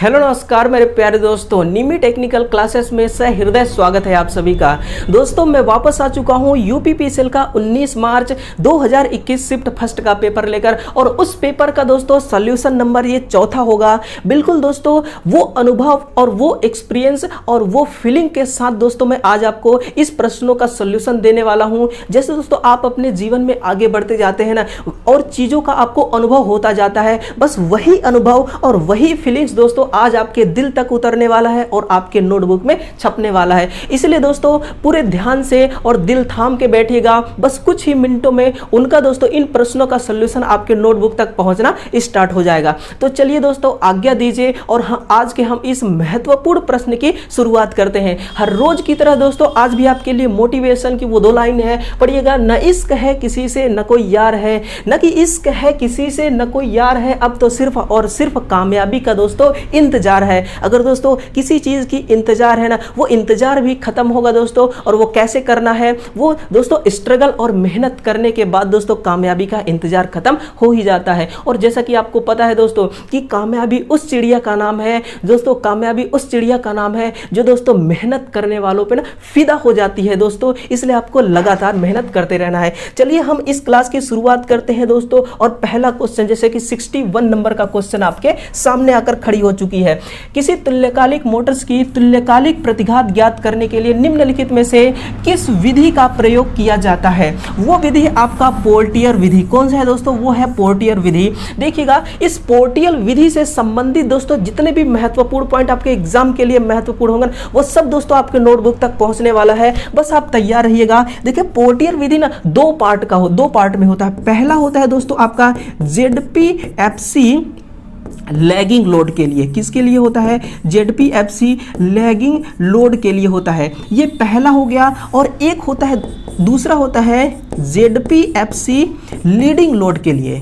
Hello नमस्कार मेरे प्यारे दोस्तों, निमी टेक्निकल क्लासेस में हृदय स्वागत है आप सभी का। दोस्तों मैं वापस आ चुका हूं यूपीपीएसएल का 19 मार्च 2021 शिफ्ट फर्स्ट का पेपर लेकर, और उस पेपर का दोस्तों सॉल्यूशन नंबर ये चौथा होगा। बिल्कुल दोस्तों, वो अनुभव और वो एक्सपीरियंस और वो फीलिंग के साथ दोस्तों मैं आज आपको इस प्रश्नों का सॉल्यूशन देने वाला हूं। जैसे दोस्तों आप अपने जीवन में आगे बढ़ते जाते हैं ना, और चीज़ों का आपको अनुभव होता जाता है, बस वही अनुभव और वही फीलिंग्स दोस्तों आज आपके दिल तक उतरने वाला है और आपके नोटबुक में छपने वाला है। इसलिए दोस्तों पूरे ध्यान से और दिल थाम के बैठिएगा। बस कुछ ही मिनटों में उनका दोस्तों इन प्रश्नों का सॉल्यूशन आपके नोटबुक तक पहुंचना स्टार्ट हो जाएगा। तो चलिए दोस्तों आज्ञा दीजिए और आज के हम इस महत्वपूर्ण प्रश्न की शुरुआत करते हैं। हर रोज की तरह दोस्तों आज भी आपके लिए मोटिवेशन की वो 2 लाइन है, पढ़िएगा। न इश्क है किसी से न कोई यार है, न कि इश्क है किसी से न कोई यार है, अब तो सिर्फ और सिर्फ कामयाबी का दोस्तों इंतजार है। अगर दोस्तों किसी चीज की इंतजार है ना, वो इंतजार भी खत्म होगा दोस्तों। और वो कैसे करना है, वो दोस्तों स्ट्रगल और मेहनत करने के बाद दोस्तों कामयाबी का इंतजार खत्म हो ही जाता है। और जैसा कि आपको पता है दोस्तों कि कामयाबी उस चिड़िया का नाम है दोस्तों, कामयाबी उस चिड़िया का नाम है जो दोस्तों मेहनत करने वालों पे ना फिदा हो जाती है दोस्तों। इसलिए आपको लगातार मेहनत करते रहना है। चलिए हम इस क्लास की शुरुआत करते हैं दोस्तों। और पहला क्वेश्चन जैसे कि 61 नंबर का क्वेश्चन आपके सामने आकर खड़ी हो चुकी है। किसी तुल्यकालिक मोटर्स की तुल्यकालिक प्रतिघात ज्ञात करने के लिए निम्नलिखित में से किस विधि का प्रयोग किया जाता है? वो विधि आपका पोर्टियर विधि। कौन सा है दोस्तों? वो है पोर्टियर विधि। देखिएगा इस पोर्टियर विधि से संबंधित दोस्तों जितने भी महत्वपूर्ण पॉइंट आपके एग्जाम के लिए महत्वपूर्ण होंगे वो सब दोस्तों आपके नोटबुक तक पहुंचने वाला है। बस आप तैयार रहिएगा। देखिए पोर्टियर विधि ना 2 पार्ट में होता है। पहला होता है दोस्तों आपका ZPFC लैगिंग लोड के लिए। किसके लिए होता है? ZPFC लैगिंग लोड के लिए होता है। ये पहला हो गया। और एक होता है, दूसरा होता है ZPFC लीडिंग लोड के लिए।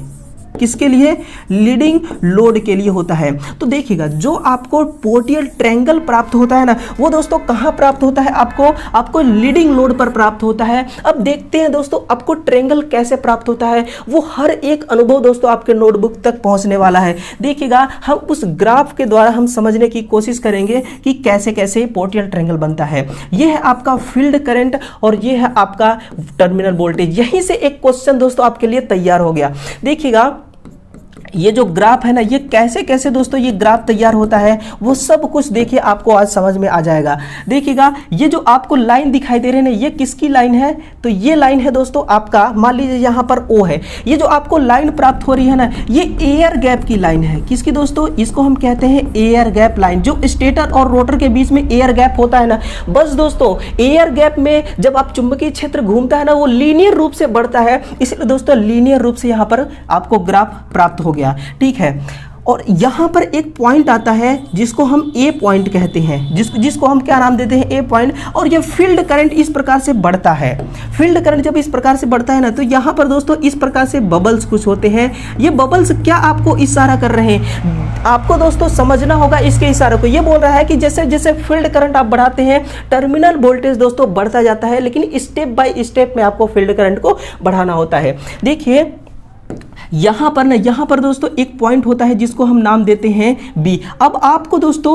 किसके लिए? लीडिंग लोड के लिए होता है। तो देखिएगा जो आपको पोर्टियर ट्रायंगल प्राप्त होता है ना, वो दोस्तों कहाँ प्राप्त होता है? आपको लीडिंग लोड पर प्राप्त होता है। अब देखते हैं दोस्तों आपको ट्रायंगल कैसे प्राप्त होता है। वो हर एक अनुभव दोस्तों आपके नोटबुक तक पहुंचने वाला है। देखिएगा हम उस ग्राफ के द्वारा हम समझने की कोशिश करेंगे कि कैसे कैसे पोर्टियर ट्रायंगल बनता है। ये है आपका फील्ड करंट और ये है आपका टर्मिनल वोल्टेज। यहीं से एक क्वेश्चन दोस्तों आपके लिए तैयार हो गया। देखिएगा ये जो ग्राफ है ना, ये कैसे कैसे दोस्तों ये ग्राफ तैयार होता है वो सब कुछ देखिए आपको आज समझ में आ जाएगा। देखिएगा ये जो आपको लाइन दिखाई दे रही है ना, ये किसकी लाइन है? तो ये लाइन है दोस्तों आपका, मान लीजिए यहाँ पर O है। ये जो आपको लाइन प्राप्त हो रही है ना, ये एयर गैप की लाइन है। किसकी दोस्तों? इसको हम कहते हैं एयर गैप लाइन। जो स्टेटर और रोटर के बीच में एयर गैप होता है ना, बस दोस्तों एयर गैप में जब आप चुंबकीय क्षेत्र घूमता है ना, वो लीनियर रूप से बढ़ता है। इसलिए दोस्तों लीनियर रूप से यहाँ पर आपको ग्राफ प्राप्त हो गया। ठीक है। और यहां पर एक पॉइंट आता है जिसको हम A पॉइंट कहते हैं, जिसको हम क्या नाम देते हैं? A point. और ये फील्ड करंट इस प्रकार से बढ़ता है। फील्ड करंट जब इस प्रकार से बढ़ता है ना, तो यहां पर दोस्तों इस प्रकार से बबल्स कुछ होते हैं। ये बबल्स क्या आपको इशारा कर रहे हैं? आपको दोस्तों समझना होगा इसके इशारे को। ये बोल रहा है कि जैसे जैसे फील्ड करंट आप बढ़ाते हैं, टर्मिनल वोल्टेज दोस्तों बढ़ता जाता है, लेकिन स्टेप बाय स्टेप में आपको फील्ड करंट को बढ़ाना होता है। देखिए यहां पर दोस्तों एक पॉइंट होता है जिसको हम नाम देते हैं B। अब आपको दोस्तों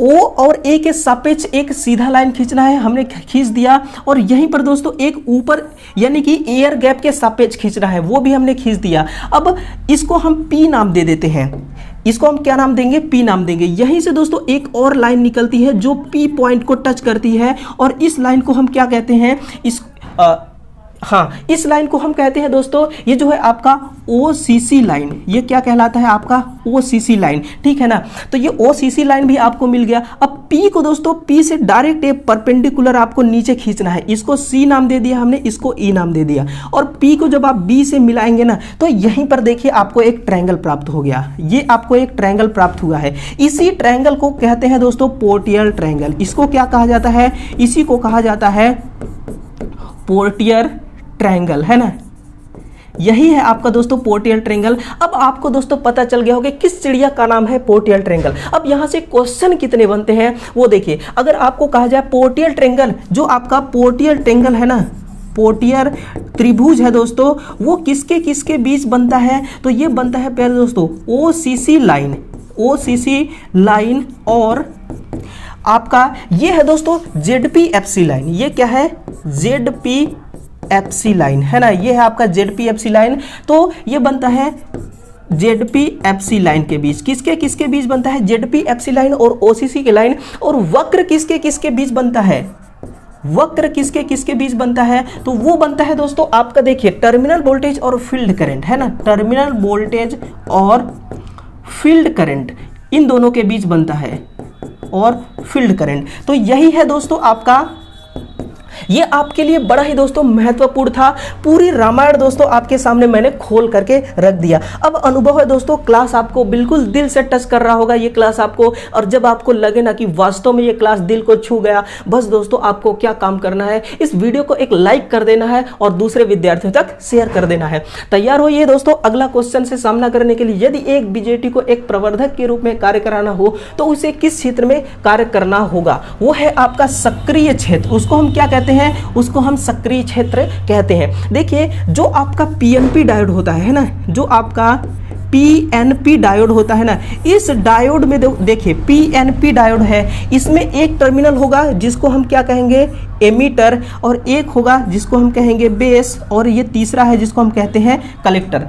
O और A के सापेक्ष एक सीधा लाइन खींचना है। हमने खींच दिया। और यहीं पर दोस्तों एक ऊपर यानी कि एयर गैप के सापेक्ष खींचना है, वो भी हमने खींच दिया। अब इसको हम P नाम दे देते हैं। इसको हम क्या नाम देंगे? P नाम देंगे। यहीं से दोस्तों एक और लाइन निकलती है जो P पॉइंट को टच करती है, और इस लाइन को हम क्या कहते हैं? इस लाइन को हम कहते हैं दोस्तों, ये जो है आपका OCC लाइन। ये क्या कहलाता है? आपका OCC लाइन। ठीक है ना। तो ये OCC लाइन भी आपको मिल गया। अब P को दोस्तों P से डायरेक्ट एक परपेंडिकुलर आपको नीचे खींचना है। इसको C नाम दे दिया हमने, इसको E नाम दे दिया। और P को जब आप B से मिलाएंगे ना, तो यहीं पर देखिए आपको एक ट्रायंगल प्राप्त हो गया। ये आपको एक ट्रायंगल प्राप्त हुआ है। इसी ट्रायंगल को कहते हैं दोस्तों पोर्टियर ट्रायंगल। इसको क्या कहा जाता है? इसी को कहा जाता है पोर्टियर ट्रायंगल, है ना। यही है आपका दोस्तों पोर्टियर ट्रायंगल। अब आपको दोस्तों पता चल गया होगा किस चिड़िया का नाम है पोर्टियर ट्रायंगल। अब यहां से क्वेश्चन कितने बनते हैं वो देखिए। अगर आपको कहा जाए पोर्टियर ट्रायंगल, जो आपका पोर्टियर ट्रायंगल है ना, पोर्टियर त्रिभुज है दोस्तों, वो किसके किसके बीच बनता है? तो ये बनता है प्यारे दोस्तों OCC लाइन। OCC लाइन और आपका ये है दोस्तों ZPFC लाइन। ये क्या है? ZPFC लाइन है ना, ये है आपका ZPFC लाइन। तो ये बनता है ZPFC लाइन के बीच, किसके किसके बीच बनता है? ZPFC लाइन और OCC के लाइन। और वक्र किसके किसके बीच बनता है? वक्र किसके किसके बीच बनता है? तो वो बनता है दोस्तों आपका, देखिए, टर्मिनल वोल्टेज और फील्ड करंट है ना, टर्मिनल वोल्टेज और फील्ड करंट इन दोनों के बीच बनता है, और फील्ड करंट। तो यही है दोस्तों आपका, ये आपके लिए बड़ा ही दोस्तों महत्वपूर्ण था। पूरी रामायण दोस्तों आपके सामने मैंने खोल करके रख दिया। अब अनुभव है दोस्तों, क्लास आपको बिल्कुल दिल से टच कर रहा होगा ये क्लास आपको, और जब आपको लगे ना कि वास्तव में ये क्लास दिल को छू गया, बस दोस्तों आपको क्या काम करना है, इस वीडियो को एक लाइक कर देना है और दूसरे विद्यार्थियों तक शेयर कर देना है। तैयार होइए दोस्तों अगला क्वेश्चन से सामना करने के लिए। यदि एक बीजेटी को एक प्रवर्धक के रूप में कार्य कराना हो तो उसे किस क्षेत्र में कार्य करना होगा? वो है आपका सक्रिय क्षेत्र। उसको हम क्या कहते हैं? उसको हम सक्रिय क्षेत्र कहते हैं। देखिए, जो आपका PNP डायोड होता है ना, जो आपका PNP डायोड होता है ना, इस डायोड में देखिए PNP डायोड है, इसमें एक टर्मिनल होगा जिसको हम क्या कहेंगे? एमीटर, और एक होगा जिसको हम कहेंगे बेस, और ये तीसरा है जिसको हम कहते हैं कलेक्टर।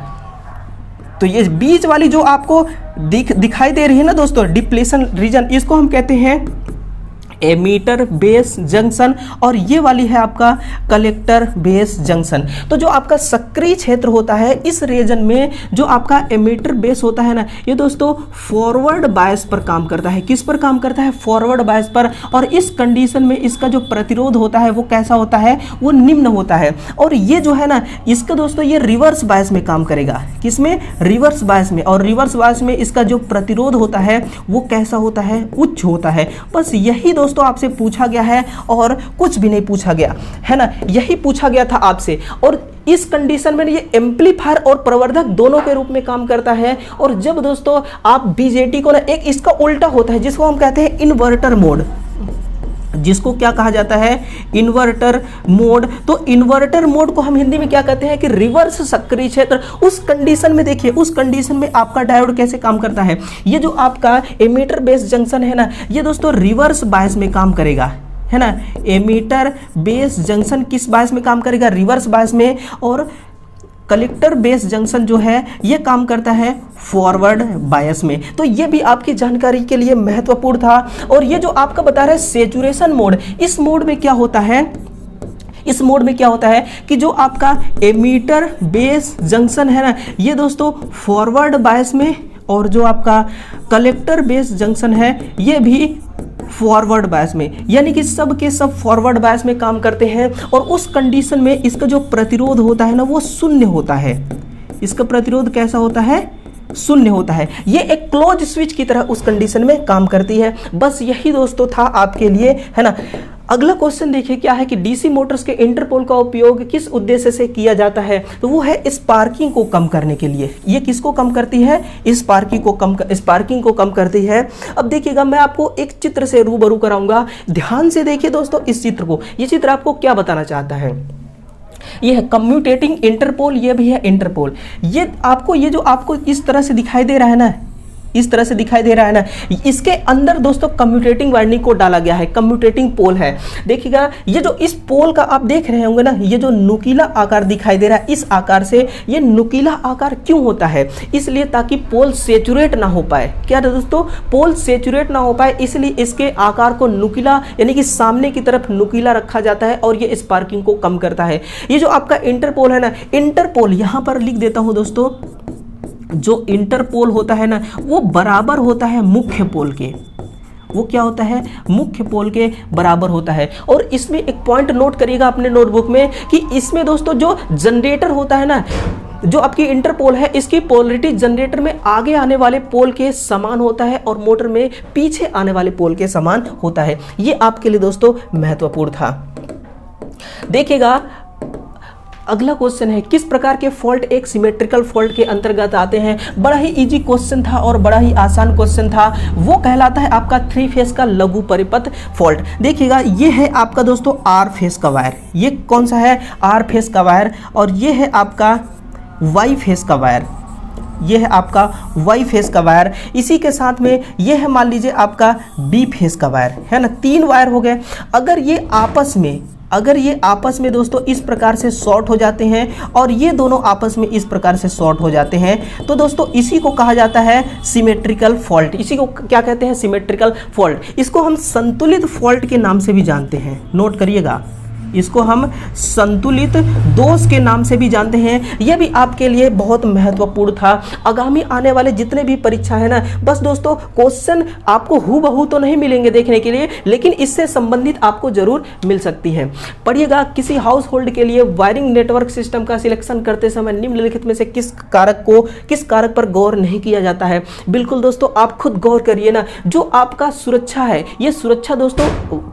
तो ये बीच वाली जो आपको दिखाई दे रही है ना दोस्तों, डिप्लेशन रीजन, इसको हम कहते हैं एमीटर बेस जंक्शन, और ये वाली है आपका कलेक्टर बेस जंक्शन। तो जो आपका सक्रिय क्षेत्र होता है, इस रीजन में जो आपका एमीटर बेस होता है ना, ये दोस्तों फॉरवर्ड बायस पर काम करता है। किस पर काम करता है? फॉरवर्ड बायस पर। और इस कंडीशन में इसका जो प्रतिरोध होता है वो कैसा होता है? वो निम्न होता है। और ये जो है ना, इसका दोस्तों ये रिवर्स बायस में काम करेगा। किसमें? रिवर्स बायस में। और रिवर्स बायस में इसका जो प्रतिरोध होता है वो कैसा होता है? उच्च होता है। बस यही दोस्तों आपसे पूछा गया है, और कुछ भी नहीं पूछा गया है ना, यही पूछा गया था आपसे। और इस कंडीशन में ये एम्पलीफायर और प्रवर्धक दोनों के रूप में काम करता है। और जब दोस्तों आप बीजेटी को ना, एक इसका उल्टा होता है जिसको हम कहते हैं इन्वर्टर मोड, जिसको क्या कहा जाता है? Inverter mode. तो इन्वर्टर मोड को हम हिंदी में क्या कहते हैं? कि रिवर्स सक्रिय क्षेत्र। उस कंडीशन में देखिए, उस कंडीशन में आपका डायोड कैसे काम करता है? ये जो आपका एमीटर बेस जंक्शन है ना, ये दोस्तों रिवर्स बायस में काम करेगा, है ना। एमीटर बेस जंक्शन किस बायस में काम करेगा? रिवर्स बायस में। और कलेक्टर बेस जंक्शन जो है ये काम करता है फॉरवर्ड बायस में। तो ये भी आपकी जानकारी के लिए महत्वपूर्ण था। और ये जो आपका बता रहा है सैचुरेशन मोड, इस मोड में क्या होता है? इस मोड में क्या होता है कि जो आपका एमीटर बेस जंक्शन है ना, ये दोस्तों फॉरवर्ड बायस में, और जो आपका कलेक्टर बेस जंक्शन है ये भी फॉरवर्ड बायस में, यानी कि सब के सब फॉरवर्ड बायस में काम करते हैं। और उस कंडीशन में इसका जो प्रतिरोध होता है ना, वो शून्य होता है। इसका प्रतिरोध कैसा होता है? शून्य होता है। ये एक क्लोज स्विच की तरह उस कंडीशन में काम करती है। बस यही दोस्तों था आपके लिए, है ना। अगला क्वेश्चन देखिए क्या है कि डीसी मोटर्स के इंटरपोल का उपयोग किस उद्देश्य से किया जाता है? तो वो है स्पार्किंग को कम करने के लिए। ये किसको कम करती है? स्पार्किंग को कम करती है। अब देखिएगा, मैं आपको एक चित्र से रूबरू कराऊंगा, ध्यान से देखिए दोस्तों इस चित्र को। ये चित्र आपको क्या बताना चाहता है? ये है कम्यूटेटिंग इंटरपोल, ये भी है इंटरपोल। ये जो आपको इस तरह से दिखाई दे रहा है ना, इस तरह से दिखाई दे रहा है ना, इसके अंदर दोस्तों कम्यूटेटिंग वायरिंग को डाला गया है, कम्यूटेटिंग पोल है। देखिएगा, ये जो इस पोल का आप देख रहे होंगे ना, ये जो नुकीला आकार दिखाई दे रहा है, इस आकार से, ये नुकीला आकार क्यों होता है? इसलिए ताकि पोल सेचुरेट ना हो पाए। क्या दोस्तों? पोल सेचुरेट ना हो पाए, इसलिए इसके आकार को नुकीला, यानी कि सामने की तरफ नुकीला रखा जाता है, और ये स्पार्किंग को कम करता है। ये जो आपका इंटरपोल है ना, इंटरपोल यहां पर लिख देता हूं दोस्तों, जो इंटरपोल होता है ना, वो बराबर होता है मुख्य पोल के। वो क्या होता है? मुख्य पोल के बराबर होता है। और इसमें एक पॉइंट नोट करिएगा अपने नोटबुक में कि इसमें दोस्तों जो जनरेटर होता है ना, जो आपकी इंटरपोल है, इसकी पोलरिटी जनरेटर में आगे आने वाले पोल के समान होता है और मोटर में पीछे आने वाले पोल के समान होता है। ये आपके लिए दोस्तों महत्वपूर्ण था। देखिएगा, अगला क्वेश्चन है किस प्रकार के फॉल्ट एक सिमेट्रिकल फॉल्ट के अंतर्गत आते हैं? बड़ा ही इजी क्वेश्चन था और बड़ा ही आसान क्वेश्चन था। वो कहलाता है आपका 3 फेज का लघु परिपथ फॉल्ट। देखिएगा, ये है आपका दोस्तों आर फेज का वायर। ये कौन सा है? आर फेज का वायर। और ये है आपका वाई फेज का वायर। ये है आपका वाई फेस का वायर, इसी के साथ में ये है मान लीजिए आपका बी फेस का वायर, है ना। 3 वायर हो गए। अगर ये आपस में दोस्तों इस प्रकार से शॉर्ट हो जाते हैं और ये दोनों आपस में इस प्रकार से शॉर्ट हो जाते हैं तो दोस्तों इसी को कहा जाता है सिमेट्रिकल फॉल्ट। इसी को क्या कहते हैं? Symmetrical fault. इसको हम संतुलित फॉल्ट के नाम से भी जानते हैं, नोट करिएगा। इसको हम संतुलित दोष के नाम से भी जानते हैं। यह भी आपके लिए बहुत महत्वपूर्ण था। आगामी आने वाले जितने भी परीक्षा है ना, बस दोस्तों क्वेश्चन आपको हूबहू तो नहीं मिलेंगे देखने के लिए, लेकिन इससे संबंधित आपको जरूर मिल सकती है। पढ़िएगा, किसी हाउस होल्ड के लिए वायरिंग नेटवर्क सिस्टम का सिलेक्शन करते समय निम्नलिखित में से किस कारक पर गौर नहीं किया जाता है? बिल्कुल दोस्तों, आप खुद गौर करिए ना। जो आपका सुरक्षा है, ये सुरक्षा दोस्तों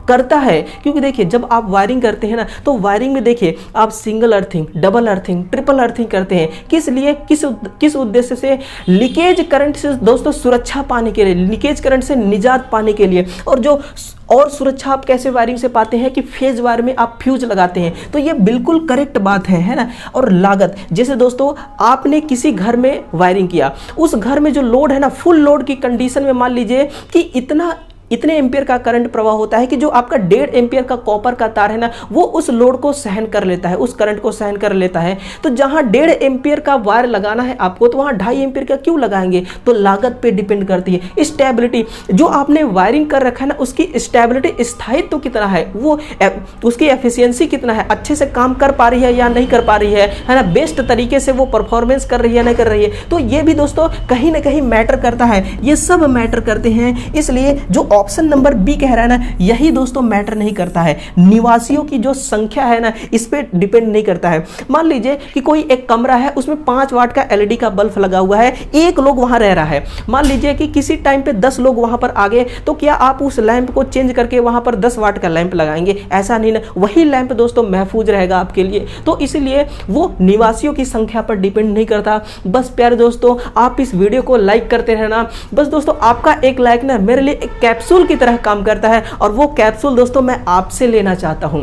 करता है, क्योंकि देखिए जब आप वायरिंग करते हैं ना, तो वायरिंग में देखिए आप single earthing, double earthing, triple earthing करते हैं। किस लिए, किस उद्देश्य से? लीकेज करंट से दोस्तों सुरक्षा पाने के लिए, लीकेज करंट से निजात पाने के लिए। और सुरक्षा आप कैसे वायरिंग से पाते हैं कि फेज वायर में आप फ्यूज लगाते हैं। तो ये बिल्कुल करेक्ट बात है ना। और लागत, जैसे दोस्तों आपने किसी घर में वायरिंग किया, उस घर में जो लोड है ना, फुल लोड की कंडीशन में मान लीजिए कि इतने एम्पियर का करंट प्रवाह होता है कि जो आपका 1.5 एम्पियर का कॉपर का तार है ना, वो उस लोड को सहन कर लेता है, उस करंट को सहन कर लेता है। तो जहां 1.5 एम्पियर का वायर लगाना है आपको, तो वहां 2.5 एम्पियर का क्यों लगाएंगे? तो लागत पे डिपेंड करती है। स्टेबिलिटी, जो आपने वायरिंग कर रखा है ना, उसकी स्टेबिलिटी, स्थायित्व कितना है, वो उसकी एफिशिएंसी कितना है, अच्छे से काम कर पा रही है या नहीं कर पा रही है ना, बेस्ट तरीके से वो परफॉर्मेंस कर रही है नहीं कर रही है। तो ये भी दोस्तों कहीं ना कहीं मैटर करता है। ये सब मैटर करते हैं। इसलिए जो ऑप्शन नंबर बी कह रहा है ना, यही दोस्तों मैटर नहीं करता है। निवासियों की जो संख्या है ना, इस पे डिपेंड नहीं करता है। मान लीजिए कि कोई एक कमरा है, उसमें 5 वाट का एलईडी का बल्ब लगा हुआ है, 1 लोग वहां रह रहा है। मान लीजिए कि किसी टाइम पे 10 लोग वहां पर आ गए, तो क्या आप उस लैंप को चेंज करके वहां पर 10 वाट का लैंप लगाएंगे? ऐसा नहीं ना। वही लैंप दोस्तों महफूज रहेगा आपके लिए। तो इसलिए वो निवासियों की संख्या पर डिपेंड नहीं करता। बस प्यारे दोस्तों, आप इस वीडियो को लाइक करते रहना। बस दोस्तों, आपका एक लाइक ना मेरे लिए एक कैप्सूल की तरह काम करता है, और वो कैप्सूल दोस्तों मैं आपसे लेना चाहता हूं।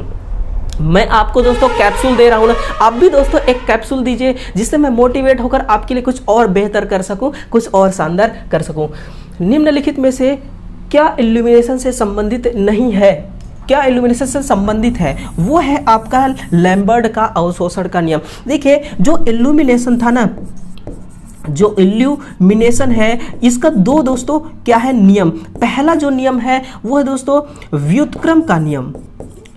मैं आपको दोस्तों कैप्सूल दे रहा हूं ना, आप भी दोस्तों एक कैप्सूल दीजिए, जिससे मैं मोटिवेट होकर आपके लिए कुछ और बेहतर कर सकूं, कुछ और शानदार कर सकूं। निम्नलिखित में से क्या इल्यूमिनेशन से संबंधित नहीं है? क्या इल्यूमिनेशन से संबंधित है? वो है आपका लैम्बर्ट का अवशोषण का नियम। देखिए, जो इल्यूमिनेशन था ना, जो इल्यूमिनेशन है, इसका 2 दोस्तों क्या है नियम। पहला जो नियम है वो है दोस्तों व्युत्क्रम का नियम।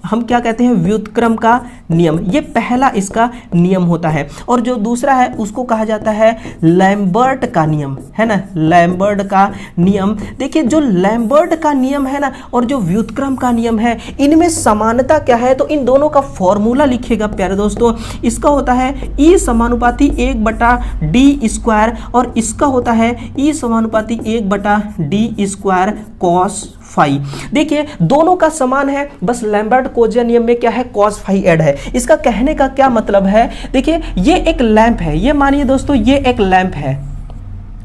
हम क्या कहते हैं? व्युत्क्रम का नियम। ये पहला इसका नियम होता है। और जो दूसरा है उसको कहा जाता है लैम्बर्ट का नियम, है ना। लैम्बर्ट का नियम। देखिए, जो लैम्बर्ट का नियम है ना, और जो व्युत्क्रम का नियम है, इनमें समानता क्या है? तो इन दोनों का फॉर्मूला लिखिएगा प्यारे दोस्तों। इसका होता है E समानुपाती 1/d², और इसका होता है E समानुपाती 1/d² cos फाई। देखिए, दोनों का समान है, बस लैम्बर्ट कोज़े नियम में क्या है? cos फाई ऐड है। इसका कहने का क्या मतलब है? देखिए, ये एक लैंप है, ये मानिए दोस्तों ये एक लैंप है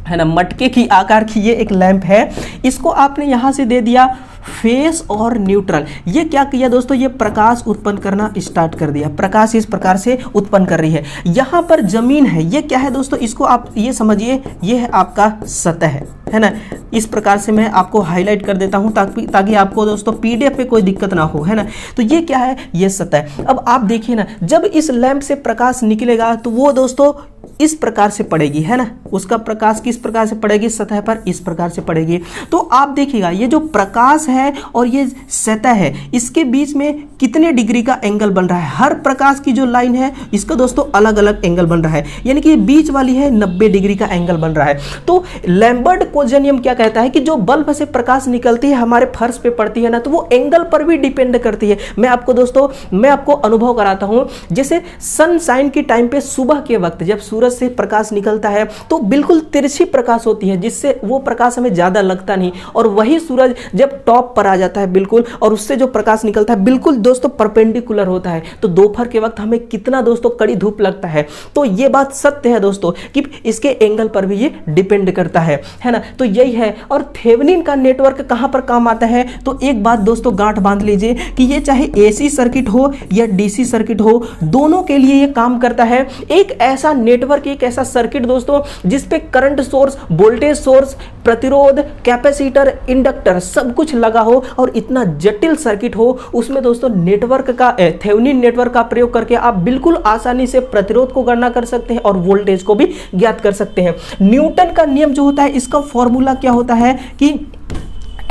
ना, मटके की आकार की ये एक लैंप है। इसको आपने यहां से दे दिया फेस और न्यूट्रल। ये क्या किया दोस्तों? ये प्रकाश उत्पन्न करना स्टार्ट कर दिया। प्रकाश इस प्रकार से उत्पन्न कर रही है। यहाँ पर जमीन है, ये क्या है दोस्तों? इसको आप ये समझिए, ये है आपका सतह, है ना। इस प्रकार से मैं आपको हाईलाइट कर देता हूँ ताकि आपको दोस्तों पीडीएफ पे कोई दिक्कत ना हो, है ना। तो ये क्या है? ये सतह। अब आप देखिए ना, जब इस लैंप से प्रकाश निकलेगा तो वो दोस्तों इस प्रकार से पड़ेगी, है ना। उसका प्रकाश किस प्रकार से पड़ेगी? सतह पर इस प्रकार से पड़ेगी। तो आप देखिएगा, ये जो प्रकाश है और ये सतह है, इसके बीच में कितने डिग्री का एंगल बन रहा है? हर प्रकाश की जो लाइन है, इसका दोस्तों अलग अलग एंगल बन रहा है। यानी कि ये बीच वाली है 90 डिग्री का एंगल बन रहा है। तो लैम्बर्ट कोज़े नियम क्या कहता है कि जो बल्ब से प्रकाश निकलती है, हमारे फर्श पे पड़ती है ना, तो वो एंगल पर भी डिपेंड करती है। मैं आपको अनुभव कराता हूँ। जैसे सनशाइन की टाइम पे सुबह के वक्त जब सूरज से प्रकाश निकलता है, तो बिल्कुल तिरछी प्रकाश होती है, जिससे वो प्रकाश हमें ज्यादा लगता नहीं। और वही सूरज जब टॉप पर आ जाता है बिल्कुल, और उससे जो प्रकाश निकलता है बिल्कुल दोस्तों परपेंडिकुलर होता है, तो दोपहर के वक्त हमें कितना दोस्तों कड़ी धूप लगता है। तो ये बात सत्य है दोस्तों कि इसके एंगल पर भी ये डिपेंड करता है ना। तो यही है। और थेवेनिन का नेटवर्क कहां पर काम आता है? तो एक बात दोस्तों गांठ बांध लीजिए कि ये चाहे एसी सर्किट हो या डीसी सर्किट हो, दोनों के लिए ये काम करता है। एक ऐसा नेटवर्क नेटवर्क एक ऐसा सर्किट दोस्तों जिसपे करंट सोर्स, वोल्टेज सोर्स, प्रतिरोध, कैपेसिटर, इंडक्टर सब कुछ लगा हो और इतना जटिल सर्किट हो, उसमें दोस्तों नेटवर्क का थेवेनिन नेटवर्क का प्रयोग करके आप बिल्कुल आसानी से प्रतिरोध को गणना कर सकते हैं और वोल्टेज को भी ज्ञात कर सकते हैं। न्यूटन का नियम जो होता है इसका फॉर्मूला क्या होता है कि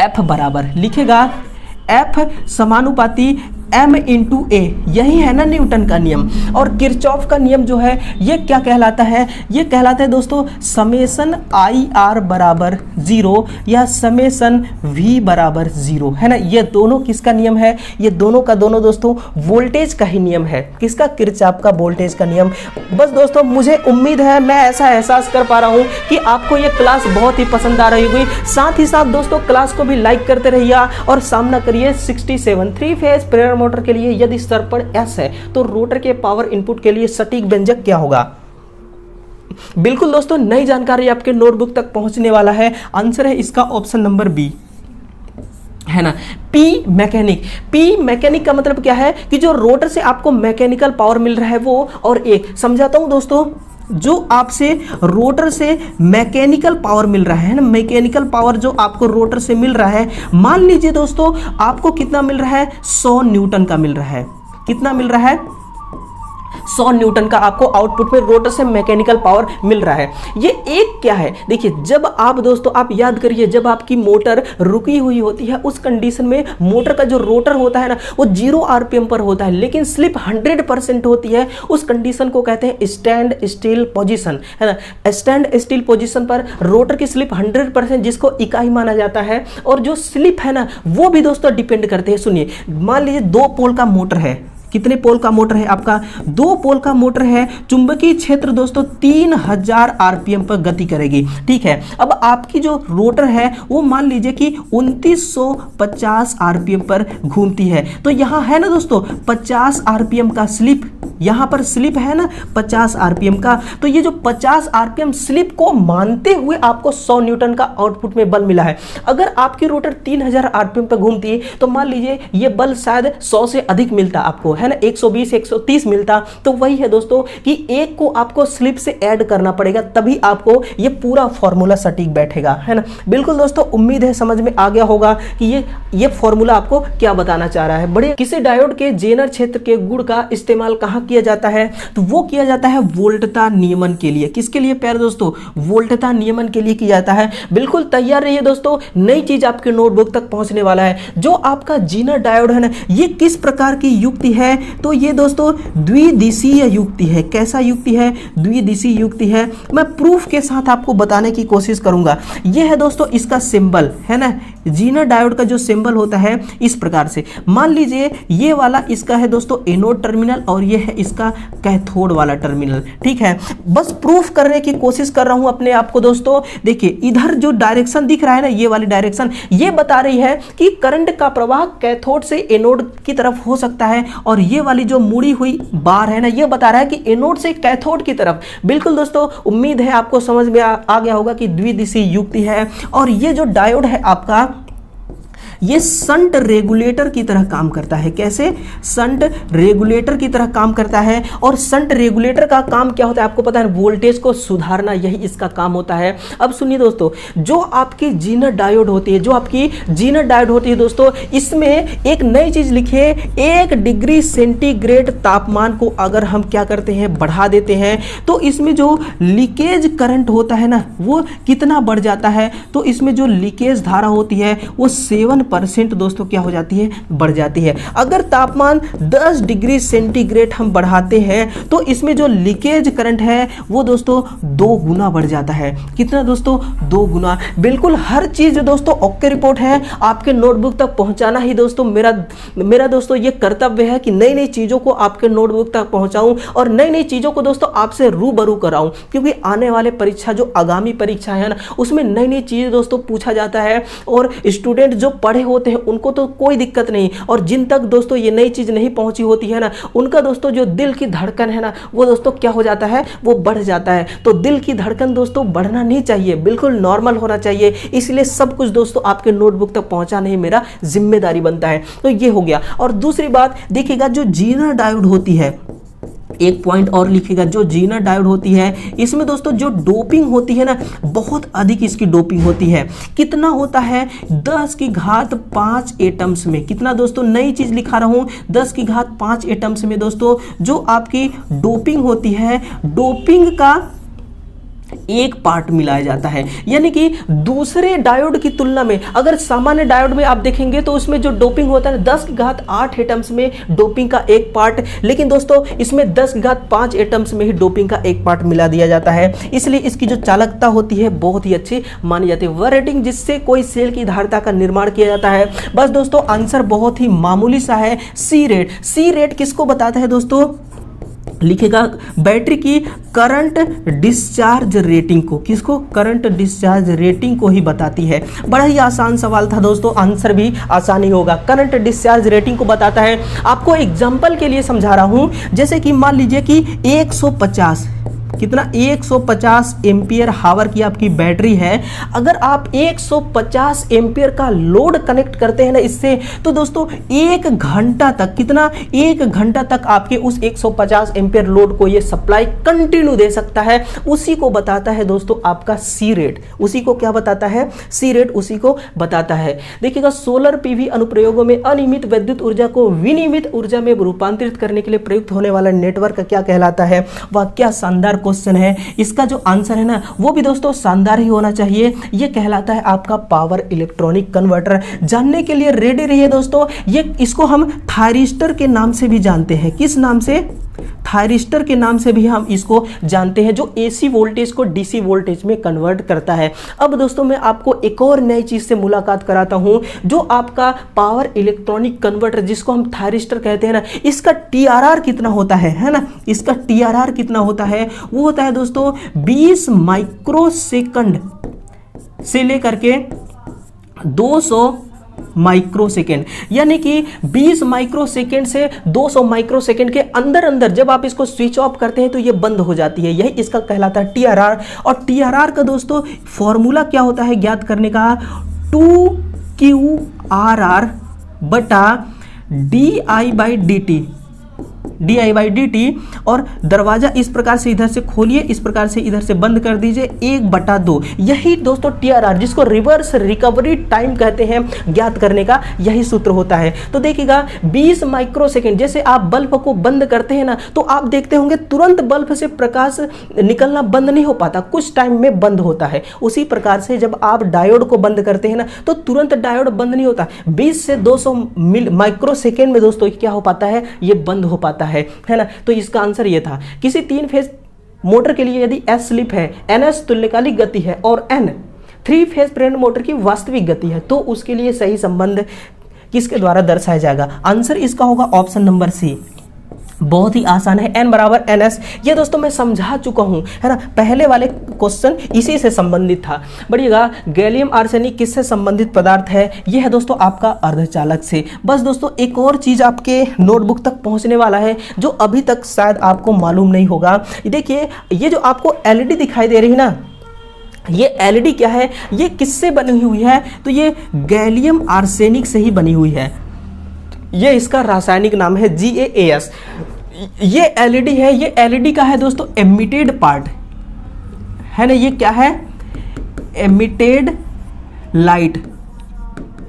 F बराबर लिखेगा F समानुपाती m इंटू ए, यही है ना न्यूटन का नियम। और किरचॉफ का नियम जो है ये क्या कहलाता है, ये कहलाता है दोस्तों समेसन आई आर बराबर 0 या समेसन v बराबर 0, है ना। ये दोनों किसका नियम है, ये दोनों का दोनों दोस्तों वोल्टेज का ही नियम है। किसका, किरचॉफ का वोल्टेज का नियम। बस दोस्तों मुझे उम्मीद है मैं ऐसा एहसास कर पा रहा हूँ कि आपको ये क्लास बहुत ही पसंद आ रही होगी। साथ ही साथ दोस्तों क्लास को भी लाइक करते रहिए और सामना करिए 67 3 फेज प्रेरण मोटर के लिए यदि सर्पण S है तो रोटर के पावर इनपुट के लिए सटीक व्यंजक क्या होगा। बिल्कुल दोस्तों नई जानकारी आपके नोटबुक तक पहुंचने वाला है। आंसर है इसका ऑप्शन नंबर बी, है ना। पी मैकेनिक, पी मैकेनिक का मतलब क्या है कि जो रोटर से आपको मैकेनिकल पावर मिल रहा है वो, और एक समझाता हूं दोस्तों, जो आपसे रोटर से मैकेनिकल पावर मिल रहा है ना, मैकेनिकल पावर जो आपको रोटर से मिल रहा है, मान लीजिए दोस्तों आपको कितना मिल रहा है, 100 न्यूटन का मिल रहा है। कितना मिल रहा है, 100 न्यूटन का आपको आउटपुट में रोटर से मैकेनिकल पावर मिल रहा है। ये एक क्या है, देखिए जब आप दोस्तों आप याद करिए जब आपकी मोटर रुकी हुई होती है उस कंडीशन में मोटर का जो रोटर होता है ना वो 0 आरपीएम पर होता है लेकिन स्लिप 100% होती है। उस कंडीशन को कहते हैं स्टैंड स्टिल पोजीशन, है ना। स्टैंड स्टिल पोजीशन पर रोटर की स्लिप 100% जिसको इकाई माना जाता है, और जो स्लिप है ना वो भी दोस्तों डिपेंड करते हैं। सुनिए मान लीजिए 2 पोल का मोटर है, कितने पोल का मोटर है आपका, 2 पोल का मोटर है। चुंबकीय क्षेत्र दोस्तों 3000 आरपीएम पर गति करेगी, ठीक है। अब आपकी जो रोटर है वो मान लीजिए कि 2950 आरपीएम पर घूमती है, तो यहां है ना दोस्तों 50 आरपीएम का स्लिप, यहां पर स्लिप है ना 50 आरपीएम का। तो ये जो 50 आरपीएम स्लिप को मानते हुए आपको 100 न्यूटन का आउटपुट में बल मिला है। अगर आपकी रोटर 3000 आरपीएम पर घूमती है तो मान लीजिए ये बल शायद 100 से अधिक मिलता आपको, है ना, 120 130 मिलता। तो वही है दोस्तों कि एक को आपको स्लिप से ऐड करना पड़ेगा तभी आपको ये पूरा फॉर्मूला सटीक बैठेगा, है ना। बिल्कुल दोस्तों उम्मीद है समझ में आ गया होगा कि ये फॉर्मूला आपको क्या बताना चाह रहा है। बड़े किसी डायोड के जेनर क्षेत्र के गुण का इस्तेमाल कहां किया जाता है, तो वो किया जाता है वोल्टता नियमन के लिए। किसके लिए प्यारे दोस्तों, वोल्टता नियमन के लिए किया जाता है। बिल्कुल तैयार रहिए दोस्तों, नई चीज आपके नोटबुक तक पहुंचने वाला है। जो आपका जेनर डायोड है ना, ये किस प्रकार की युक्ति है, तो ये दोस्तों द्विदिशीय युक्ति है। कैसा युक्ति है, द्विदिशीय युक्ति है। मैं प्रूफ के साथ आपको बताने की कोशिश करूंगा। ये है दोस्तों इसका सिंबल, है ना, जेनर डायोड का जो सिंबल होता है इस प्रकार से। मान लीजिए ये वाला इसका है दोस्तों एनोड टर्मिनल और ये है इसका कैथोड वाला टर्मिनल, ठीक है। बस प्रूफ करने की कोशिश कर रहा हूं अपने आप को दोस्तों। देखिए इधर जो डायरेक्शन दिख रहा है ना, ये वाली डायरेक्शन ये बता रही है कि करंट का प्रवाह कैथोड से एनोड की तरफ हो सकता है, और ये वाली जो मुड़ी हुई बार है ना ये बता रहा है कि एनोड से कैथोड की तरफ। बिल्कुल दोस्तों उम्मीद है आपको समझ में आ गया होगा कि द्विदिशीय युक्ति है। और ये जो डायोड है आपका ये संट रेगुलेटर की तरह काम करता है। कैसे, संट रेगुलेटर की तरह काम करता है। और संट रेगुलेटर का काम क्या होता है आपको पता है, वोल्टेज को सुधारना, यही इसका काम होता है। अब सुनिए दोस्तों, जो आपकी जेनर डायोड होती है, जो आपकी जेनर डायोड होती है दोस्तों, इसमें एक नई चीज लिखे, 1 डिग्री सेंटीग्रेड तापमान को अगर हम क्या करते हैं बढ़ा देते हैं तो इसमें जो लीकेज करंट होता है ना वो कितना बढ़ जाता है। तो इसमें जो लीकेज धारा होती है वो 7% दोस्तों क्या हो जाती है, बढ़ जाती है। अगर तापमान 10 डिग्री सेंटीग्रेड हम बढ़ाते हैं तो इसमें जो लीकेज करंट है वो दोस्तों 2 गुना बढ़ जाता है। कितना दोस्तों, 2 गुना। बिल्कुल हर चीज दोस्तों ओके रिपोर्ट है आपके नोटबुक तक पहुंचाना ही दोस्तों मेरा दोस्तों ये कर्तव्य है कि नई नई चीजों को आपके नोटबुक तक पहुंचाऊं और नई नई चीजों को दोस्तों आपसे रूबरू कराऊं, क्योंकि आने वाले परीक्षा जो आगामी परीक्षा है ना उसमें नई नई चीज दोस्तों पूछा जाता है। और स्टूडेंट जो पढ़े होते हैं उनको तो कोई दिक्कत नहीं, और जिन तक दोस्तों ये नई चीज नहीं पहुंची होती है ना उनका दोस्तों जो दिल की धड़कन है ना वो दोस्तों क्या हो जाता है, वो बढ़ जाता है। तो दिल की धड़कन दोस्तों बढ़ना नहीं चाहिए, बिल्कुल नॉर्मल होना चाहिए। इसलिए सब कुछ दोस्तों आपके नोटबुक तक पहुंचाना ही मेरा जिम्मेदारी बनता है। तो ये हो गया। और दूसरी बात देखिएगा, जो जेनर डायोड होती है एक पॉइंट और लिखिएगा, जो जीनर डायोड होती है इसमें दोस्तों जो डोपिंग होती है ना, बहुत अधिक इसकी डोपिंग होती है। कितना होता है? 10 की घात 5 एटम्स में। कितना दोस्तों? नई चीज लिखा रहा हूं, 10 की घात 5 एटम्स में दोस्तों जो आपकी डोपिंग होती है, डोपिंग का एक पार्ट मिलाया जाता है। यानी कि दूसरे डायोड की तुलना में, अगर सामान्य डायोड में आप देखेंगे तो उसमें जो डोपिंग होता है 10 की घात 8 एटम्स में डोपिंग का एक पार्ट, लेकिन दोस्तों इसमें 10 की घात 5 एटम्स में ही डोपिंग का एक पार्ट मिला दिया जाता है। इसलिए इसकी जो चालकता होती है बहुत ही अच्छी मानी जाती है। वह रेटिंग जिससे कोई सेल की धारिता का निर्माण किया जाता है। बस दोस्तों आंसर बहुत ही मामूली सा है, सी रेट। सी रेट किसको बताता है दोस्तों? लिखेगा बैटरी की करंट डिस्चार्ज रेटिंग को। किसको? करंट डिस्चार्ज रेटिंग को ही बताती है। बड़ा ही आसान सवाल था दोस्तों, आंसर भी आसान ही होगा। करंट डिस्चार्ज रेटिंग को बताता है। आपको एग्जांपल के लिए समझा रहा हूं, जैसे कि मान लीजिए कि 150 कितना 150 एम्पियर हावर की आपकी बैटरी है। अगर आप 150 एम्पियर का लोड कनेक्ट करते हैं ना इससे, तो दोस्तों 1 घंटा तक, कितना 1 घंटा तक आपके उस 150 एम्पियर लोड को ये सप्लाई कंटिन्यू दे सकता है। उसी को बताता है दोस्तों आपका सी रेट। उसी को क्या बताता है? सी रेट उसी को बताता है। देखिएगा सोलर पीवी अनुप्रयोगों में अनियमित विद्युत ऊर्जा को विनियमित ऊर्जा में रूपांतरित करने के लिए प्रयुक्त होने वाला नेटवर्क क्या कहलाता है? वह क्या शानदार क्वेश्चन है। इसका जो आंसर है ना वो भी दोस्तों शानदार ही होना चाहिए। यह कहलाता है आपका पावर इलेक्ट्रॉनिक कन्वर्टर। जानने के लिए रेडी रहिए दोस्तों। ये इसको हम थायरिस्टर के नाम से भी जानते हैं। किस नाम से? थायरिस्टर के नाम से भी हम इसको जानते हैं, जो एसी वोल्टेज को डीसी वोल्टेज में कन्वर्ट करता है। अब दोस्तों मैं आपको एक और नई चीज से मुलाकात कराता हूं, जो आपका पावर इलेक्ट्रॉनिक कन्वर्टर जिसको हम थायरिस्टर कहते हैं ना, इसका टीआरआर कितना होता है ना? इसका टीआरआर कितना होता है? वो होता है दोस्तों 20 माइक्रोसेकंड से लेकर के 200 माइक्रोसेकेंड। यानी कि 20 माइक्रोसेकेंड से 200 माइक्रोसेकेंड के अंदर अंदर जब आप इसको स्विच ऑफ करते हैं तो ये बंद हो जाती है। यही इसका कहलाता है टीआरआर। और टीआरआर का दोस्तों फॉर्मूला क्या होता है ज्ञात करने का? 2QRR बटा DI/dt। और दरवाजा इस प्रकार से इधर से खोलिए, इस प्रकार से इधर से बंद कर दीजिए, 1/2। यही दोस्तों टीआरआर, जिसको रिवर्स रिकवरी टाइम कहते हैं, ज्ञात करने का यही सूत्र होता है। तो देखिएगा 20 माइक्रोसेकंड, जैसे आप बल्ब को बंद करते हैं ना, तो आप देखते होंगे तुरंत बल्ब से प्रकाश निकलना बंद नहीं हो पाता, कुछ टाइम में बंद होता है। उसी प्रकार से जब आप डायोड को बंद करते हैं ना, तो तुरंत डायोड बंद नहीं होता। 20 से 200 माइक्रोसेकंड में दोस्तों क्या हो पाता है? ये बंद हो पाता है ना? तो इसका आंसर ये था। किसी 3 फेज मोटर के लिए यदि S स्लिप है, NS तुल्यकालिक गति है और N 3 फेज प्रेरण मोटर की वास्तविक गति है, तो उसके लिए सही संबंध किसके द्वारा दर्शाया जाएगा? आंसर इसका होगा ऑप्शन नंबर सी। बहुत ही आसान है, N बराबर NS। ये दोस्तों मैं समझा चुका हूं, है ना? पहले वाले क्वेश्चन इसी से संबंधित था। बढ़िएगा, गैलियम आर्सेनिक किससे संबंधित पदार्थ है? ये है दोस्तों आपका अर्धचालक से। बस दोस्तों एक और चीज आपके नोटबुक तक पहुंचने वाला है जो अभी तक शायद आपको मालूम नहीं होगा। देखिए ये जो आपको LED दिखाई दे रही है ना, ये LED क्या है? ये किससे बनी हुई है? तो ये गैलियम आर्सेनिक से ही बनी हुई है। ये इसका रासायनिक नाम है GaAs। ये LED है, ये LED का है दोस्तों एमिटेड पार्ट, है ना? ये क्या है? Emitted light.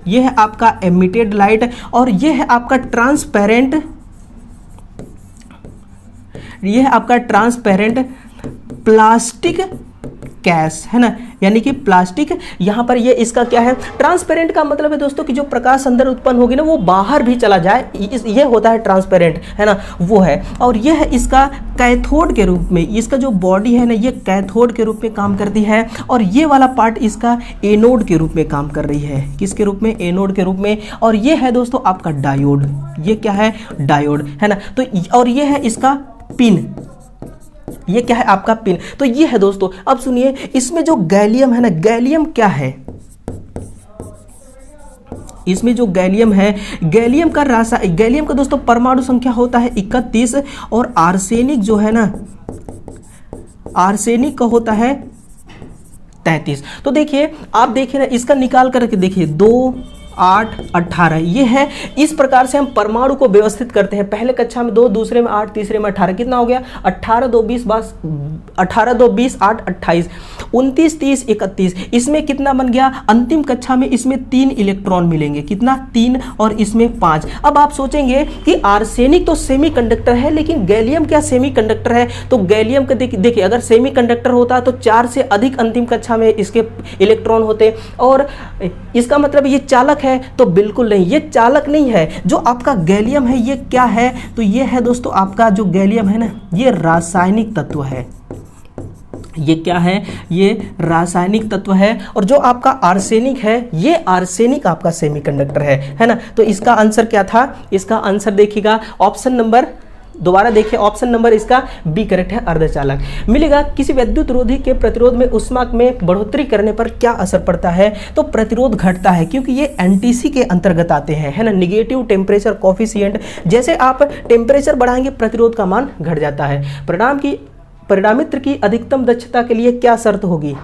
ये है आपका एमिटेड लाइट और ये है आपका ट्रांसपेरेंट, ये है आपका ट्रांसपेरेंट प्लास्टिक कैस, है ना? यानी कि प्लास्टिक, यहां पर ये इसका क्या है? ट्रांसपेरेंट का मतलब है दोस्तों कि जो प्रकाश अंदर उत्पन्न होगी ना वो बाहर भी चला जाए, ये होता है ट्रांसपेरेंट, है ना? वो है। और ये है इसका कैथोड के रूप में, इसका जो बॉडी है ना ये कैथोड के रूप में काम करती है। और ये वाला पार्ट इसका एनोड के रूप में काम कर रही है। किसके रूप में? एनोड के रूप में। और ये है दोस्तों आपका डायोड। ये क्या है? डायोड, है ना? तो और ये है इसका पिन। ये क्या है? आपका पिन। तो ये है दोस्तों। अब सुनिए, इसमें जो गैलियम है ना, गैलियम क्या है? इसमें जो गैलियम है, गैलियम का गैलियम का दोस्तों परमाणु संख्या होता है 31 और आर्सेनिक जो है ना, आर्सेनिक का होता है 33। तो देखिए, आप देखिए ना, इसका निकाल करके देखिए 2 8, 18 ये है। इस प्रकार से हम परमाणु को व्यवस्थित करते हैं। पहले कक्षा में 2, दूसरे में 8, तीसरे में 18। कितना हो गया? 18 2 20 8 28 29 30 31। इसमें कितना बन गया? अंतिम कक्षा में इसमें 3 इलेक्ट्रॉन मिलेंगे। कितना? 3 और इसमें 5। अब आप सोचेंगे कि आर्सेनिक तो सेमीकंडक्टर है, लेकिन गैलियम क्या सेमीकंडक्टर है? तो गैलियम का देखिए अगर सेमीकंडक्टर होता तो 4 से अधिक अंतिम कक्षा में इसके इलेक्ट्रॉन होते, और इसका मतलब ये चालक है? तो बिल्कुल नहीं, ये चालक नहीं है। जो आपका गैलियम है ये क्या है? तो ये है दोस्तों आपका जो गैलियम है ना, ये रासायनिक तत्व है। ये क्या है? ये रासायनिक तत्व है। और जो आपका आर्सेनिक है, ये आर्सेनिक आपका सेमीकंडक्टर है ना। तो इसका आंसर क्या था? इसका आंसर देखिएगा ऑप्शन नंबर, दोबारा देखिए ऑप्शन नंबर इसका बी करेक्ट है, अर्धचालक मिलेगा। किसी विद्युत रोधी के प्रतिरोध में ऊष्मा में बढ़ोतरी करने पर क्या असर पड़ता है? तो प्रतिरोध घटता है, क्योंकि ये एनटीसी के अंतर्गत आते हैं, है ना, निगेटिव टेम्परेचर कोफिशिएंट। जैसे आप टेम्परेचर बढ़ाएंगे प्रतिरोध का मान घट जाता है। परिणामित्र की अधिकतम दक्षता के लिए क्या शर्त होगी?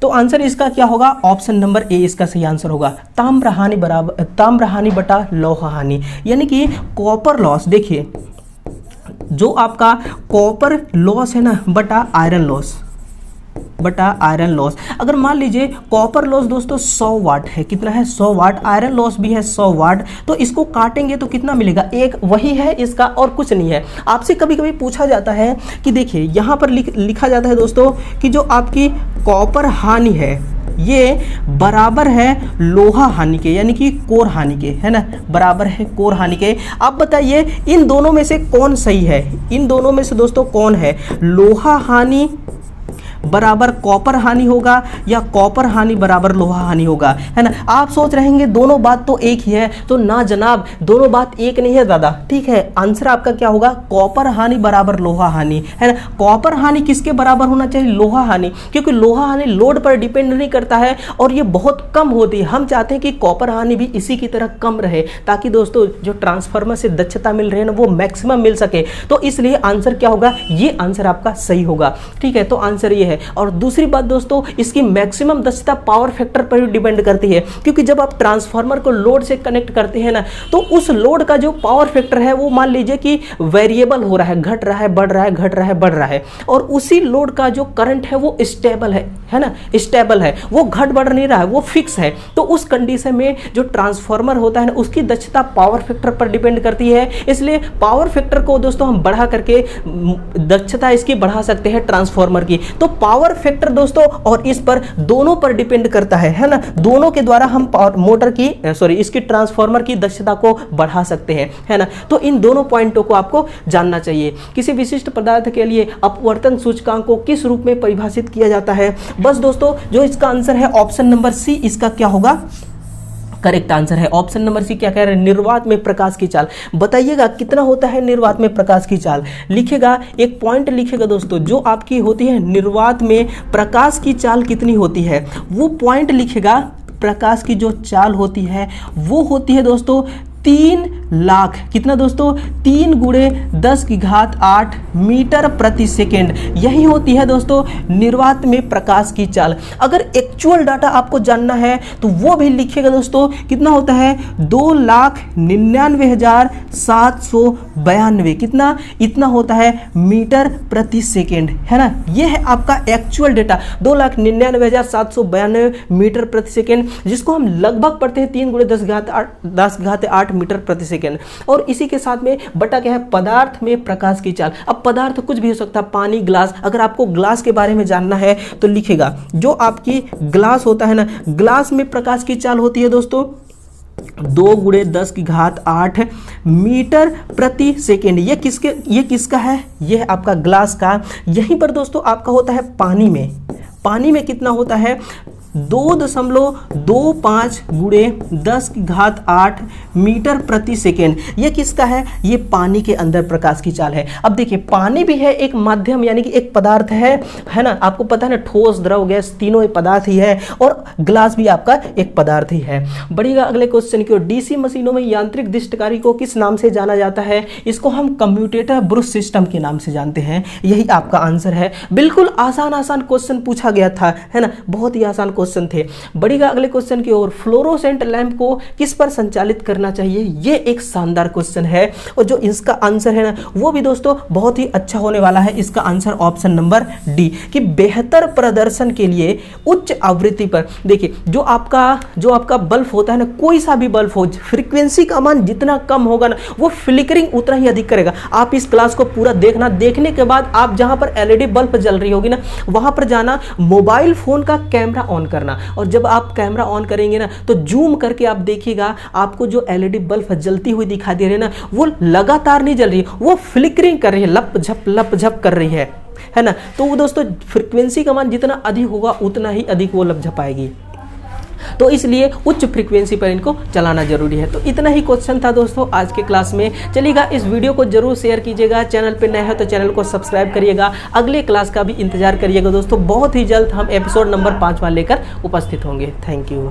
तो आंसर इसका क्या होगा? ऑप्शन नंबर ए इसका सही आंसर होगा। ताम्रहानि बटा लौह हानि, यानी कि कॉपर लॉस। देखिए जो आपका कॉपर लॉस है ना बटा आयरन लॉस, अगर मान लीजिए कॉपर लॉस दोस्तों 100 वाट है। कितना है? 100 वाट। आयरन लॉस भी है 100 वाट। तो इसको काटेंगे तो कितना मिलेगा? एक वही है इसका, और कुछ नहीं है। आपसे कभी कभी पूछा जाता है कि देखिए यहाँ पर लिखा जाता है दोस्तों कि जो आपकी कॉपर हानि है ये बराबर है लोहा हानि के, यानी कि कोर हानि के, है ना, बराबर है कोर हानि के। आप बताइए इन दोनों में से कौन सही है? इन दोनों में से दोस्तों कौन है? लोहा हानि बराबर कॉपर हानि होगा या कॉपर हानि बराबर लोहा हानि होगा, है ना। आप सोच रहेंगे दोनों बात तो एक ही है, तो ना जनाब, दोनों बात एक नहीं है दादा। ठीक है, आंसर आपका क्या होगा? कॉपर हानि बराबर लोहा हानि, है ना। कॉपर हानि किसके बराबर होना चाहिए? लोहा हानि, क्योंकि लोहा हानि लोड पर डिपेंड नहीं करता है और ये बहुत कम होती है। हम चाहते हैं कि कॉपर हानि भी इसी की तरह कम रहे, ताकि दोस्तों जो ट्रांसफार्मर से दक्षता मिल रही है ना वो मैक्सिमम मिल सके। तो इसलिए आंसर क्या होगा? ये आंसर आपका सही होगा। ठीक है, तो आंसर ये है। और दूसरी बात दोस्तों, इसकी मैक्सिमम दक्षता पावर फैक्टर पर भी डिपेंड करती है, क्योंकि जब आप ट्रांसफार्मर को लोड से कनेक्ट करते हैं ना, तो उस लोड का जो पावर फैक्टर है वो मान लीजिए कि वेरिएबल हो रहा है, घट रहा है, बढ़ रहा है, घट रहा है, बढ़ रहा है। और उसी लोड का जो करंट है वो स्टेबल है ना, स्टेबल है, वो घट बढ़ नहीं रहा है, वो फिक्स है। तो उस कंडीशन में जो ट्रांसफार्मर होता है ना, उसकी दक्षता पावर फैक्टर पर डिपेंड करती है। इसलिए पावर फैक्टर को दोस्तों हम बढ़ा करके दक्षता इसकी बढ़ा सकते हैं ट्रांसफार्मर की। तो पावर फैक्टर दोस्तों और इस पर दोनों पर डिपेंड करता है ना। दोनों के द्वारा हम मोटर की इसकी ट्रांसफार्मर की दक्षता को बढ़ा सकते हैं, है ना। तो इन दोनों पॉइंटों को आपको जानना चाहिए। किसी विशिष्ट पदार्थ के लिए अपवर्तन सूचकांक को किस रूप में परिभाषित किया जाता है? बस दोस्तों जो इसका आंसर है ऑप्शन नंबर सी, इसका क्या होगा? करेक्ट आंसर है ऑप्शन नंबर सी। क्या कह रहे हैं? निर्वात में प्रकाश की चाल। बताइएगा कितना होता है निर्वात में प्रकाश की चाल? लिखेगा, एक पॉइंट लिखेगा दोस्तों, जो आपकी होती है निर्वात में प्रकाश की चाल कितनी होती है, वो पॉइंट लिखेगा। प्रकाश की जो चाल होती है वो होती है दोस्तों 3 लाख, कितना दोस्तों? 3 × 10⁸ मीटर प्रति सेकेंड। यही होती है दोस्तों निर्वात में प्रकाश की चाल। अगर एक्चुअल डाटा आपको जानना है तो वो भी लिखिएगा दोस्तों, कितना होता है? 2,99,792। कितना? इतना होता है मीटर प्रति सेकेंड, है ना। ये है आपका एक्चुअल डेटा, 2,99,792 मीटर प्रति सेकेंड, जिसको हम लगभग पढ़ते हैं 3 × 10⁸ मीटर प्रति सेकेंड। और इसी के साथ में बटा क्या है? पदार्थ में प्रकाश की चाल। अब पदार्थ कुछ भी हो सकता है, पानी, ग्लास। अगर आपको ग्लास के बारे में जानना है तो लिखेगा, जो आपकी ग्लास होता है ना, ग्लास में प्रकाश की चाल होती है दोस्तों 2 × 10⁸ मीटर प्रति सेकेंड। ये किसका है? ये है आपका ग्लास का। यहीं पर दोस्तों आपका होता है पानी में कितना होता है? 2.25 × 10⁸ मीटर प्रति सेकेंड। ये किसका है? ये पानी के अंदर प्रकाश की चाल है। अब देखिए पानी भी है एक माध्यम, यानी कि एक पदार्थ है ना। आपको पता है ना, ठोस, द्रव, गैस तीनों एक पदार्थ ही है, और ग्लास भी आपका एक पदार्थ ही है। बढ़िएगा अगले क्वेश्चन की ओर। डीसी मशीनों में यांत्रिक दृष्टिकारी को किस नाम से जाना जाता है? इसको हम कम्यूटेटर ब्रुश सिस्टम के नाम से जानते हैं। यही आपका आंसर है। बिल्कुल आसान क्वेश्चन पूछा गया था, है ना, बहुत ही आसान क्वेश्चन थे। बढ़िएगा अगले क्वेश्चन की ओर। फ्लोरोसेंट लैंप को किस पर संचालित करना चाहिए, ये एक शानदार क्वेश्चन है और जो इसका आंसर है ना वो भी दोस्तों बहुत ही अच्छा होने वाला है। इसका आंसर ऑप्शन नंबर डी कि बेहतर प्रदर्शन के लिए उच्च आवृत्ति पर। देखिए जो आपका बल्ब होता है ना, कोई सा भी बल्ब हो, फ्रीक्वेंसी का मान जितना कम होगा ना वो फ्लिकरिंग उतना ही अधिक करेगा। आप इस क्लास को पूरा देखना, देखने के बाद आप जहां पर एलईडी बल्ब जल रही होगी ना वहां पर जाना, मोबाइल फोन का कैमरा ऑन करना और जब आप कैमरा ऑन करेंगे ना तो जूम करके आप देखिएगा आपको जो एलईडी बल्ब जलती हुई दिखाई दे रही है ना वो लगातार नहीं जल रही, वो फ्लिकरिंग कर रही है, लप झप कर रही है ना। तो वो दोस्तों फ्रीक्वेंसी का मान जितना अधिक होगा उतना ही अधिक वो लप झपाएगी, तो इसलिए उच्च फ्रीक्वेंसी पर इनको चलाना जरूरी है। तो इतना ही क्वेश्चन था दोस्तों आज के क्लास में। चलिएगा इस वीडियो को जरूर शेयर कीजिएगा, चैनल पे नए हो तो चैनल को सब्सक्राइब करिएगा, अगले क्लास का भी इंतजार करिएगा दोस्तों। बहुत ही जल्द हम एपिसोड नंबर 5 लेकर उपस्थित होंगे। Thank you.